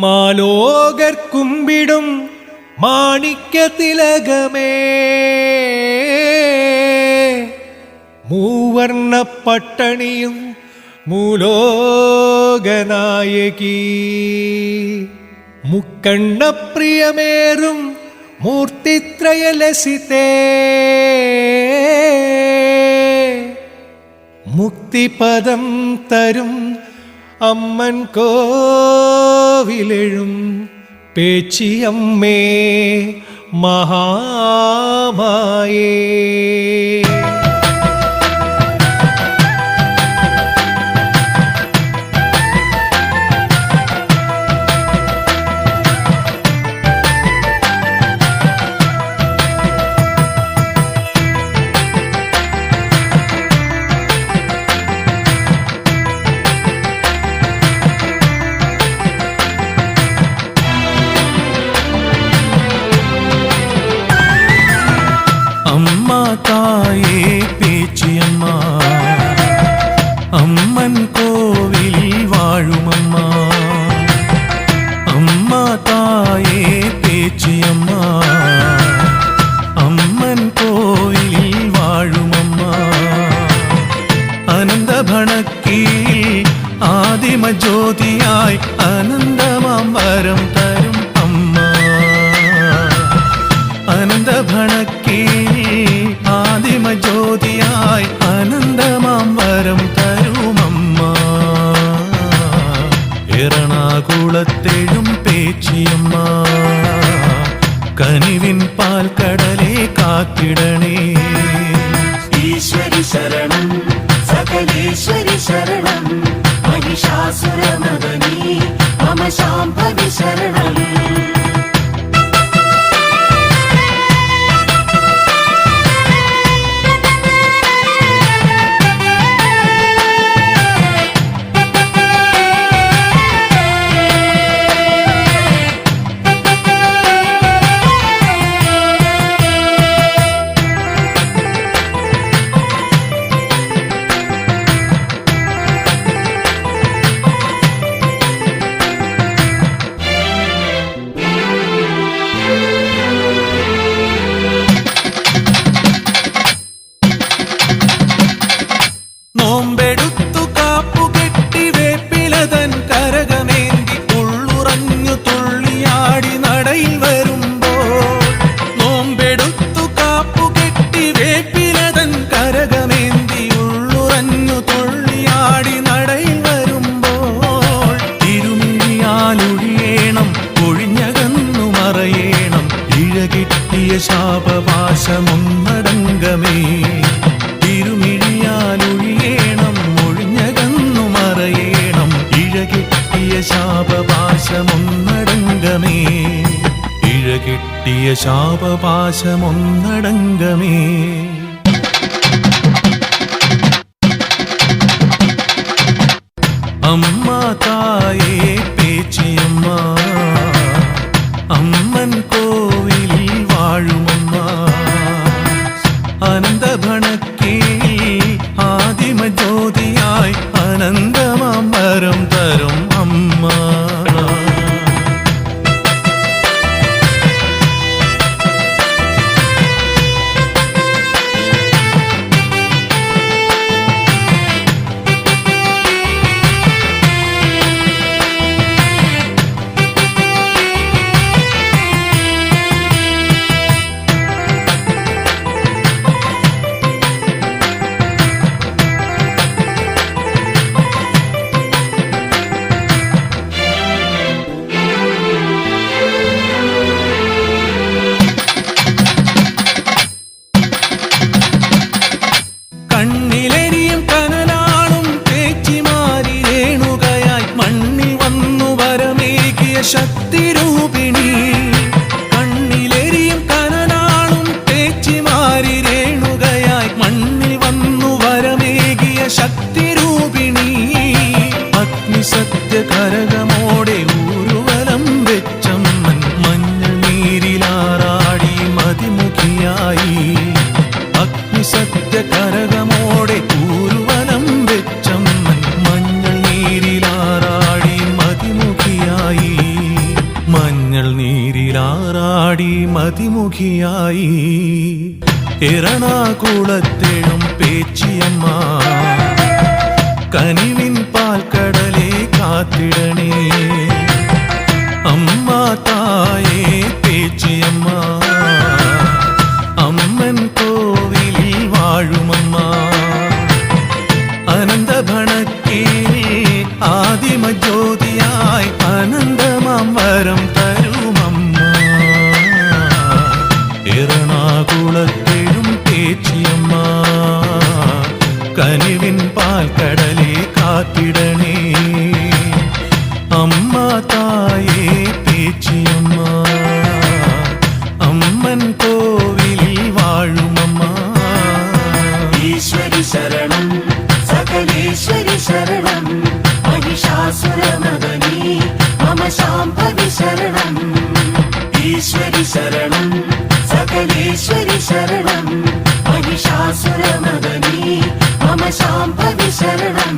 മാലോകർ കുമ്പിടും മാണിക്യ തിലകമേ, മൂവർണ്ണ പട്ടണിയും മൂലോകനായകി, മുക്കണ്ണ പ്രിയമേറും മൂർത്തിത്രയലസിതേ, മുക്തിപദം തരും അമ്മൻ കോവിലെഴും പേച്ചിയമ്മേ മഹാമായേ. തായേ പേച്ചിയമ്മ, അമ്മൻ കോവിൽ വാഴുമമ്മ. അമ്മ തായേ പേച്ചിയമ്മ, അമ്മൻ കോവിൽ വാഴുമമ്മ. അനന്തഭണക്കീൽ ആദിമ ജ്യോതിയായി അനന്തമാം വരം തരും അമ്മ. അനന്തഭണക്കീൽ ആദിമ ജ്യോതിയായി അനന്തമാം വരം തരുമമ്മ. എറണാകുളത്തെഴും പേച്ചിയമ്മ, കനിവിൻ പാൽക്കടലെ കാത്തിടണേ. ഈശ്വരി ശരണം സകലേശ്വരി ശരണം, മഹിഷാസുരമദനീ മമ ശാംഭവി ശരണം. നോമ്പെടുത്തു കാപ്പുകെട്ടി വേപ്പിലതൻ കരകമേന്തി ഉള്ളുറഞ്ഞു തുള്ളിയാടി നടയിൽ വരുമ്പോൾ, നോമ്പെടുത്തു കാപ്പുകെട്ടി വേപ്പിലതൻ കരകമേന്തി ഉള്ളുറഞ്ഞു തുള്ളിയാടി നടയിൽ വരുമ്പോൾ, തിരുമിഴിയാലൊഴിയേണം ഒഴിഞ്ഞകന്നു മറയേണം ഇഴകിട്ടിയ ശാപവാശമൊന്നടങ്കമേ. തിരുമിഴിയാലൊഴിയേണം ഒഴിഞ്ഞകന്നു മറയേണം ഇഴകിട്ടിയ ശാപപാശമൊന്നടങ്കമേ. ഇഴകിട്ടിയ ശാപപാശമൊന്നടങ്കമേ. അമ്മ തായേ പേച്ചിയമ്മ, അമ്മൻ കോവിൽ വാഴുമമ്മ. അനന്തഭണക്കീൽ ആദിമ ജ്യോതിയായി അനന്തമാം വരം തരും അമ്മ. കണ്ണീരിലാറാടി മതിമുഖിയായി എറണാകുളത്തെഴും പേച്ചിയമ്മ കനിവിൻ പാൽക്കടലെ കാത്തിടണേ അമ്മ തായേ പേച്ചിയമ്മ അമ്മൻ കോവിലിൽ വാഴുമമ്മ അനന്തഭണക്കീൽ ആദിമജ്യോതിയായി അനന്തമാം വരം തരുമമ്മ എറണാകുളത്തെഴും പേച്ചിയമ്മ കനിവിൻ പാൽക്കടലെ കാത്തിടണേ അമ്മ തായേ പേച്ചിയമ്മ അമ്മൻ കോവിലിൽ വാഴുമമ്മ ഈശ്വരി ശരണം സകലേശ്വരി ശരണം മഹിഷാസുരമദനീ മമ ശാംഭവി ശരണം ഈശ്വരി ശരണം സകലേശ്വരി ശരണം മഹിഷാസുരമദനീ മമ ശാംഭവി ശരണം